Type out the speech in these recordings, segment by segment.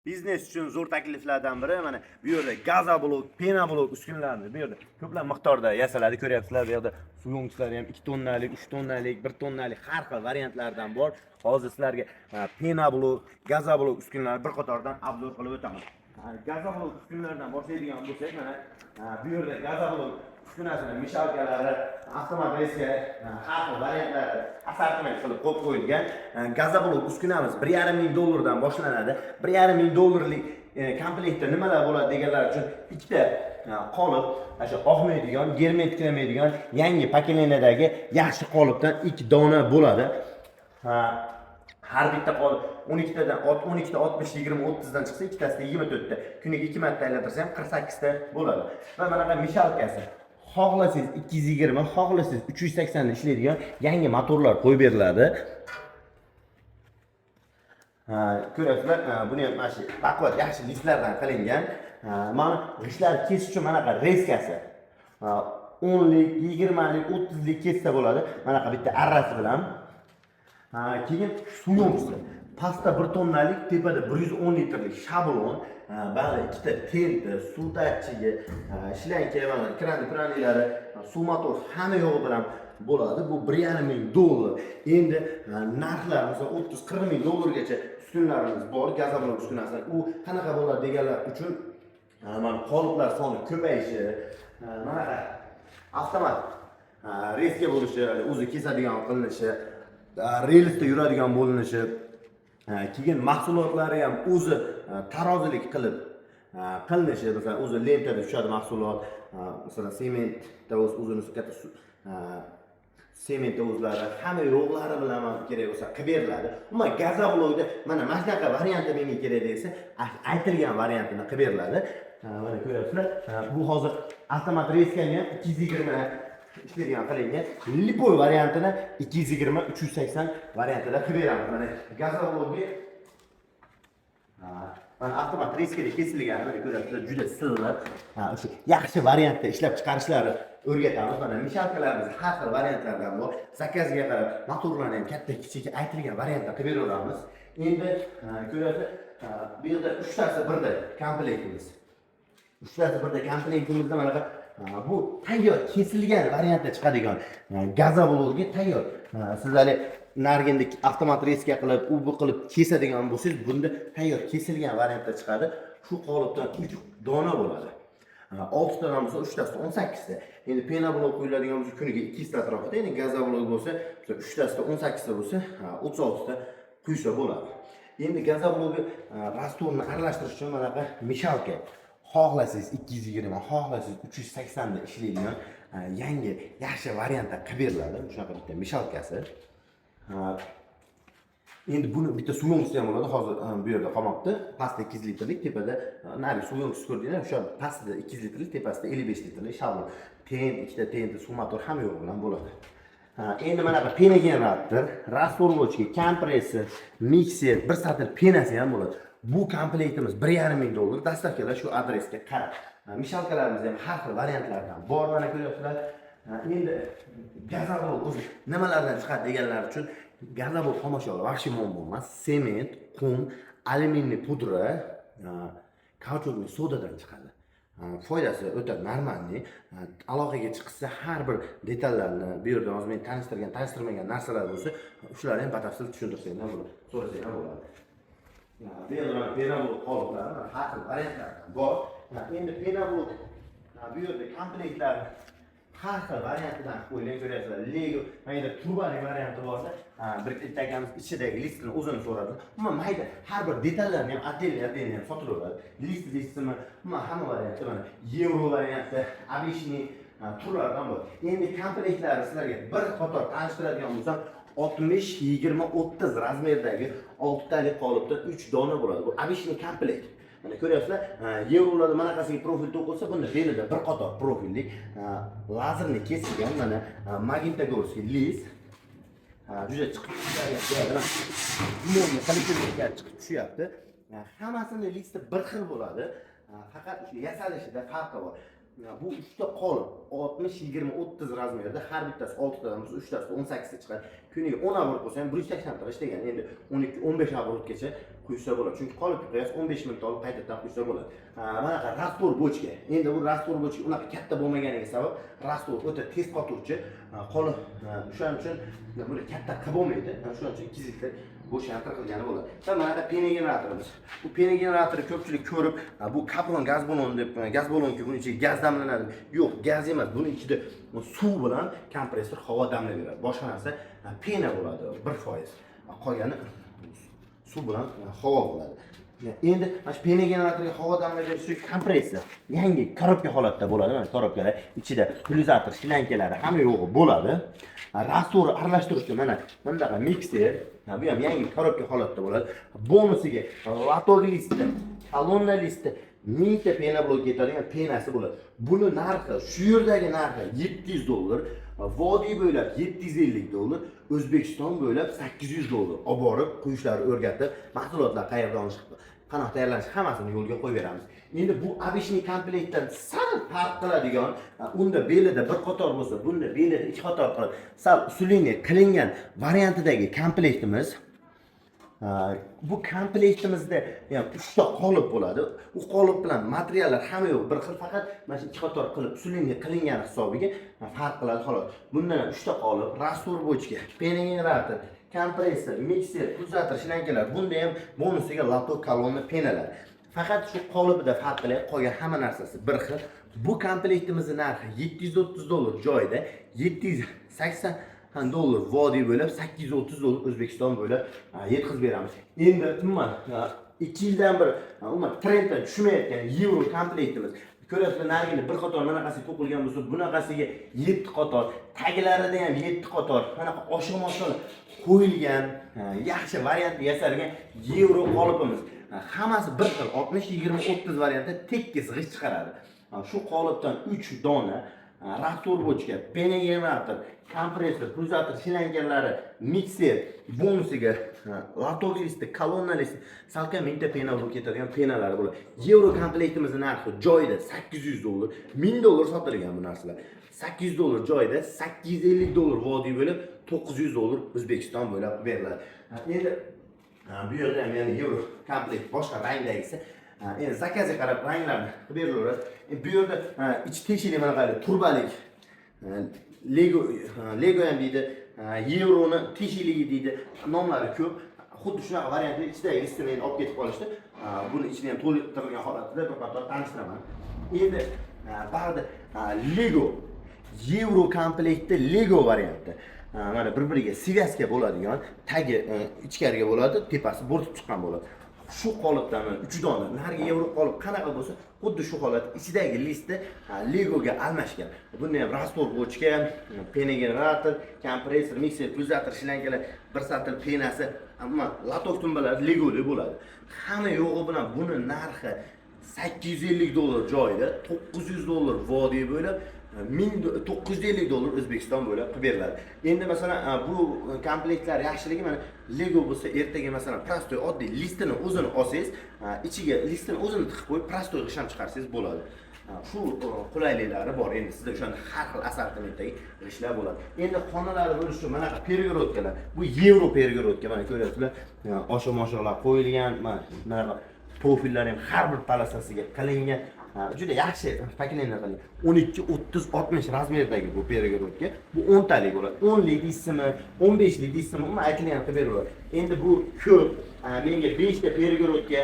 biznes uchun zo'r takliflardan biri mana bu yerda gazoblok, penoblok uskunalarni bu yerda ko'plab miqdorda yasaladi, ko'ryapsizlar. Bu yerda suyunchilar ham 2 tonnalik, 3 tonnalik, 1 tonnalik har xil variantlardan bor. Hozir sizlarga penoblok, gazoblok uskunalarni bir qatordan obzor qilib o'taman. Gazoblok uskunalardan boshlaydigan bo'lsak, mana bu yerda gazoblok uskunasini mishalkalari, avtomat reska har xil variantlar assortiment qilib qo'yib qo'yilgan. Gazoblok uskunamiz 1,5 ming dollardan boshlanadi. 1,5 ming dollarlik komplektda nimalar bo'ladi deganlar uchun ikkita qolip, o'sha oqmaydigan, germetiklanmaydigan yangi pokoleniyadagi yaxshi qolipdan 2 dona bo'ladi. Har bitta qolip 12 tadan 12 ta 60 20 30 dan chiqsa, ikkitasida 24 ta. Kuniga 2 marta aylantirsa ham 48 ta bo'ladi. Va mana bu mishalkasi xohlasangiz 220, xohlasangiz 380 da ishlaydigan yangi motorlar qo'yib beriladi. Ko'ryapsizlar, buni ham mana shu baquvvat yaxshi listlardan qilingan. Mana g'ishtlar kesish uchun mana bu reskasi 10lik, 20lik, 30lik kessa bo'ladi. Mana bu bitta arrasi bilan. Keyin suyunchisi. Pasta 1 tonnalik, tepada 110 litrlik shablon, ba'zi ikkita tenti, suv datchigi, shlanka, mana kran-kranilari, suv motor hamma yo'g'i bilan bo'ladi. Bu 1,5 ming dollar. Endi narxlar masalan 30-40 ming dollargacha uskunlarimiz bor, gazoblok uskunasi. U qanaqa bo'ladi deganlar uchun mana qoliplar soni ko'payishi, mana avtomat reska bo'lishi, o'zi kesadigan qilinishi, relsda yuradigan bo'linishi, keyin mahsulotlari ham o'zi tarozilik qilib qilinishi, masalan o'zi lentada tushadi mahsulot, masalan sementda o'zini katta sement o'zlari hamma yo'qlari bilan kerak bo'lsa qilib beriladi. Umuman gazoblokda mana shunaqa varianti menga kerak desa, aytilgan variantini qilib beriladi. Mana ko'ryapsizlar, bu hozir avtomat reskani ham 220 ishlaydigan qilingan. Lipoy variantini 220 380 variantida qilib beramiz. Mana gazoblokga mana avtomat reskada kesilgan, mana ko'ryapsizlar, juda silliq. O'sha yaxshi variantda ishlab chiqarishlari o'rgatamiz. Mana mishalkalarimiz har xil variantlardan bor. Zakazga qarab motorlarni ham katta kichik aytilgan variantda qilib beramiz. Endi ko'ryapsizlar, bu yerda 3 tasi birda komplektimiz. 3 tasi birda komplektimizda mana bu tayyor kesilgan variantda chiqadigan gazoblokga tayyor. Sizlar nargindi avtomat reska qilib, bu qilib kesadigan bo'lsangiz, bunda tayyor kesilgan variantda chiqadi. Shu qolipdan 3 dona bo'ladi. 6 tadan bo'lsa 3 tasida 18 ta. Endi penoblok qo'yiladigan bo'lsa kuniga 200 ta atrofida, endi gazoblok bo'lsa 3 tasida 18 ta bo'lsa 36 ta quysa bo'ladi. Endi gazoblokni rastorni aralashtirish uchun mana bu mishalka. Xohlasangiz 220, xohlasangiz 380 da ishlaydigan yangi yaxshi variantda qilib beriladi. Shunaqa bitta mishalkasi. Endi buni bitta suyunchisi ham bo'ladi. Hozir bu yerda qolmoqda. Pasta 2 litrlik, tepada nari suyunchisi ko'rdinglar. O'sha pastada 2 litrlik, tepasida 55 litrlik shablon. Ten, ikkita tenti, suv motor hamma yo'q bilan bo'ladi. Endi mana bu pena generator, rastorlovchi, kompressor, mikser, bir satr penasi ham bo'ladi. Bu komplektimiz 1,5 ming dollar. Dastavkalar shu adresga qarab. Mishalkalarimiz ham har xil variantlardan bor, mana ko'ryapsizlar. Endi gazoblok o'zi nimalardan chiqadi deganlar uchun gazoblok xomashyolar vahshiy muammo emas. Sement, qum, alyuminiy pudra, kauchukli sodadan chiqadi. Foydasi o'ta normalniy. Aloqaga chiqsa har bir detallarni bu yerda hozir men tanishtirmagan narsalar bo'lsa, shularni ham batafsil tushuntirsanglar bo'ladi. So'rasanglar bo'ladi. Bu yerda penoblok qoliplari har xil variantlardan bor. Endi penoblok bu yerda komplektlar har xil variantidan qo'yilgan, ko'ryapsizlar. Lego, mayda turbali varianti borsa, bir ikkitagamiz ichidagi listini o'zini so'radi. Umuman mayda har bir detallarni ham отдельно ham sotilaveradi. Listimi, umuman hamma varianti mana yevro varianti, обычный turlardan bor. Endi komplektlarni sizlarga bir qator tanishtiradigan bo'lsam, 60, 20, 30 razmerdagi 6 talik qolipda 3 dona bo'ladi. Bu обычный komplekt. Mana ko'ryapsizlar, yevrolarda manaqasiga profil to'qilsa, bunda belida bir qator profillik lazerni kesilgan mana magnitogorskiy list juda chiqib tushyapti. Umumni qilishga chiqib tushyapti. Hammasini listi bir xil bo'ladi. Faqat shu yasalishida farqi bor. Bu 3 ta qolip 60, 20, 30 razmerda, har bittasi 6 tadan bo'lsa 3 tasida 18 ta chiqadi. Kuniga 10 obort bo'lsa ham 180 ta ishlagan. Endi 12, 15 oborotgacha quysa bo'ladi. Chunki qolip qo'yasiz 15 minutda olib qaytadan quysa bo'ladi. Mana rastor bochka. Endi bu rastor bochka unaqa katta bo'lmaganiga sabab rastor o'ta tez qotuvchi, qolip o'shaning uchun bunday katta qilib bo'lmaydi. Shuning uchun 2 litr bo'shantir qilgani bo'ladi. Mana pena generatorimiz. Bu pena generatorni ko'pchilik ko'rib, bu kapron gaz balon deb, gaz balonki buni ichiga gaz damlanadi. Yo'q, gaz emas. Buni ichida suv bilan kompressor havo damlayveradi. Boshqa narsa pena bo'ladi 1%. Qolgani suv bilan havo bo'ladi. Endi mana shu pena generatorga havo damlayverish kompressor yangi korobka holatda bo'ladi. Mana korobkalar ichida pulsator, shlankalari hamma yo'g'i bo'ladi. Rastorni aralashtiruvchi mana bundaqa mikser, bu ham yangi korobka holatda bo'ladi. Bonusiga latog listi, kolonna listi, mingta pena blok ketadigan penasi bo'ladi. Buni narxi, shu yerdagi narxi $700. Vodiy bo'ylab $750, O'zbekiston bo'ylab $800 olib borib quyishlari o'rgatib, mahsulotlar qayerdan olish, qanaqa tayyorlanish hammasini yo'lga qo'yib beramiz. Endi bu обычный komplektdan sal farq qiladigan, unda belida bir qator bo'lsa, bunda belida ikki qator qilib, sal usulini qilingan variantidagi komplektimiz. Bu komplektimizda ham 3 ta qolip bo'ladi. U qolip bilan materiallar hamma yo'q bir xil, faqat mana shu ikki qator qilib usulinga qilingan hisobiga farq qiladi xolos. Bundan ham 3 ta qolip, rastor bochka, pena generator, kompressor, mikser, pulsator, shlankalar. Bunda ham bonusiga lato kolonna penalar. Faqat shu qolipida farq qiladi, qolgan hamma narsasi bir xil. Bu komplektimizning narxi $730 joyida, $780 $, vodiy bo'lib $830 O'zbekiston bo'lib yetkazib beramiz. Endi umuman 2 yildan bir umuman trenddan tushmayotgan yevro komplektimiz. Ko'rasizlar, narigini bir qator bunaqasiga to'qilgan bo'lsa, bunaqasiga 7 qator, taglarida ham 7 qator, bunaqa oshma-oshma qo'yilgan, yaxshi variantni yasalgan yevro qolipimiz. Hammasi bir xil 60, 20, 30 variantda tekis g'isht chiqaradi. Shu qolipdan 3 dona rastor bochka, pena generator, kompressor, pulsator, shlankalari, mikser, bonusiga latog listi, kolonna listi, salkam mingta pena bo'lib ketadigan penalar bo'ladi. Yevro komplektimizning narxi joyida $800, $1000 sotilgan bu narsalar. $800 joyida, $850 vodiy bo'lib, $900 O'zbekiston bo'ylab beriladi. Endi bu yerda ham yana yevro komplekt boshqa rangdagisi. Endi zakazga qarab ranglarni qilib berilaveradi. Bu yerda ichi teshikli mana qarang, turbalik. Lego ham deydi, yevroni teshikligi deydi. Nomlari ko'p. Xuddi shunaqa variantda ichidagi listini olib ketib qolishdi. Buni ichini ham to'ldirilgan holatda bir qator tanishtiraman. Endi ba'zi Lego yevro komplektda Lego varianti. Mana bir-biriga sviyaska bo'ladigan, tagi ichkariga bo'ladi, tepasi bo'rtib chiqqan bo'ladi. Shu qolipdan 3 dona narigi yevro qolip qanaqa bo'lsa, xuddi shu holat ichidagi listi Legoga almashgan. Bunda ham rastor bochka, pena generator, kompressor, mikser, pulsator, shlankalar, bir satil penasi, ammo latok tumbalar Legoda bo'ladi. Hamma yo'g'i bilan buni narxi $850 joyida, $900 vodiy bo'lib, $1950 O'zbekiston bo'ylab qilib beriladi. Endi masalan bu komplektlar yaxshiligi mana Lego bo'lsa, ertaga masalan prostoy oddiy listini o'zini olsangiz, ichiga listini o'zini tiqib qo'yib, prostoy g'isham chiqarsangiz bo'ladi. Shu qulayliklari bor. Endi sizda o'shanda har xil assortimentdagi g'ishlar bo'ladi. Endi xonalari bo'lishi manaqa pergorodkalar. Bu yevro pergorodka, mana ko'ryapsizlar. Osha-moshalar qo'yilgan, mana profillar ham har bir palasasiga qilingan. Juda yaxshi pakleniya qilingan. 12, 30, 60 razmerdagi bu pergorodka. Bu 10 talik bo'ladi. 10 lik deysizmi, 15 lik deysizmi, uni aytilgan qilib beradi. Endi bu ko'p. Menga 5 ta pergorodka,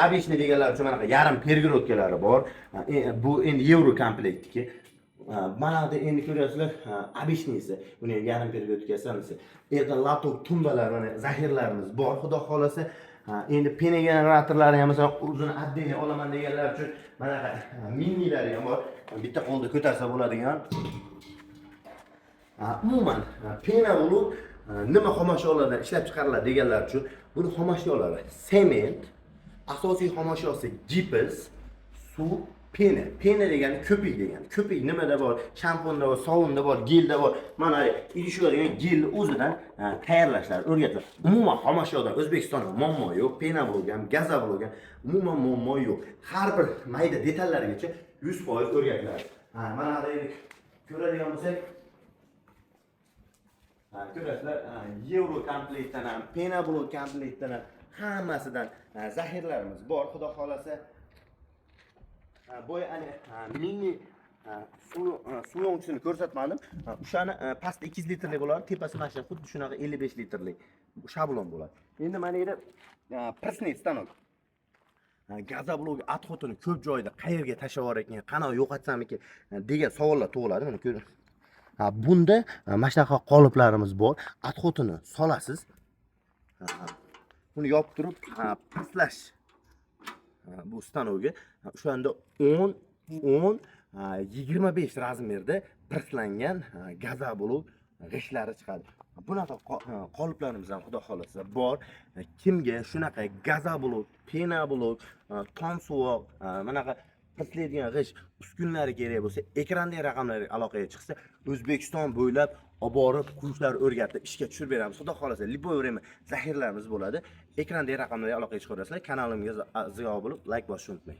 обычный deganlar uchun mana yarim pergorodkalari bor. Bu endi yevro komplektniki. Mana da endi ko'ryapsizlar, обычныйsi. Buni yarim pergorodkasi. Yerda latok tumbalar, mana zahirlarimiz bor, xudo xolasa. Endi pena generatorlari ham masalan o'zini отдельно olaman deganlar uchun mana minilari ham bor. Bitta qo'lda ko'tarsa bo'ladigan. Umuman pena bo'lib nima xomashyolardan ishlab chiqariladi deganlar uchun buni xomashyolari sement, asosiy xomashyosi gips, suv, pena. Pena degani ko'pik degani. Ko'pik nimada bor? Shampunda bor, sovunda bor, gelda bor. Mana idishga degan gelni o'zidan tayyorlashlar, o'rgatiladi. Umuman xomashyodan O'zbekistonda muammo yo'q. Pena bo'lgan, gaza bo'lgan, umuman muammo yo'q. Har bir mayda detallarigacha 100% o'rgatiladi. Mana ko'radigan bo'lsak, ko'rasizlar, yevro komplektdan ham, pena blok komplektdan ham hammasidan zaxiralarimiz bor, xudo xolasa. Boya ani mini suyuqchini ko'rsatmadim. O'shani pastda 200 litrlik bo'ladi, tepasi mana shu xuddi shunaqa 55 litrlik shablon bo'ladi. Endi mana yerda prasniy stanok. Gazoblok отходini ko'p joyda qayerga tashlab yuborar ekan, qanaqa yo'qotsamiki degan savollar tug'iladi. Mana ko'ring. Bunda mana shunaqa qoliplarimiz bor. Отходini solasiz. Buni yopib turib, pastlash bu stanokga o'shanda 10 25 razmerda presslangan gazoblok g'ishlari chiqadi. Bunaqa qoliplarimiz ham xudo xolasa bor. Kimga shunaqa gazoblok, penablok, tomsuvoq, bunaqa presslaydigan g'ish uskunlari kerak bo'lsa, ekrandagi raqamlarga aloqaga chiqsa, O'zbekiston bo'ylab olib borib, kurslar o'rgatib, ishga tushirib beramiz. Xudo xolasa, liboy время zaxiralarimiz bo'ladi. Ekrandagi raqamlarga aloqaga chiqaverasizlar. Kanalimizga a'zo bo'lib, like bosishni unutmang.